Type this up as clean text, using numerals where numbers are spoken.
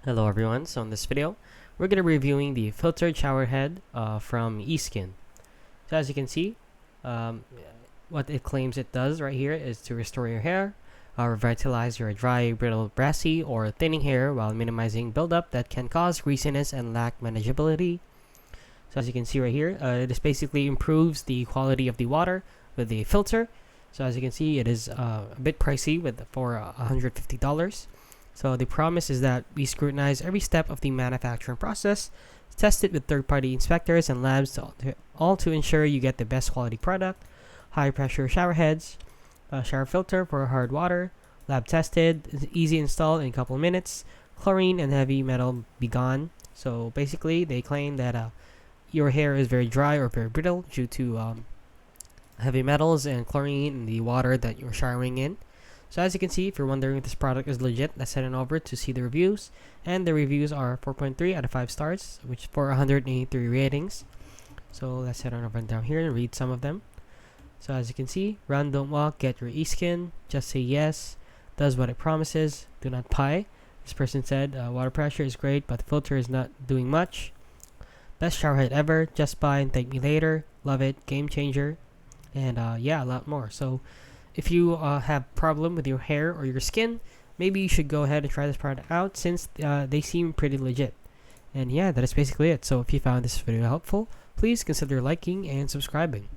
Hello everyone, so in this video, we're going to be reviewing the filtered shower head from Eskiin. So as you can see, um, what it claims it does right here is to restore your hair, revitalize your dry, brittle, brassy, or thinning hair while minimizing buildup that can cause greasiness and lack manageability. So as you can see right here, it basically improves the quality of the water with the filter. So as you can see, it is a bit pricey for $150. So the promise is that we scrutinize every step of the manufacturing process, test it with third-party inspectors and labs, all to ensure you get the best quality product. High pressure shower heads, shower filter for hard water, lab tested, easy install in a couple of minutes, chlorine and heavy metal be gone. So basically, they claim that your hair is very dry or very brittle due to heavy metals and chlorine in the water that you're showering in. So as you can see, if you're wondering if this product is legit, let's head on over to see the reviews. And the reviews are 4.3 out of 5 stars, which for 183 ratings. So let's head on over down here and read some of them. So as you can see, run, don't walk, get your Eskiin, just say yes, does what it promises, do not pie. This person said, water pressure is great, but the filter is not doing much. Best shower head ever, just buy and thank me later, love it, game changer. And yeah, a lot more. So if you have problem with your hair or your skin, maybe you should go ahead and try this product out since they seem pretty legit. And yeah, that is basically it. So if you found this video helpful, please consider liking and subscribing.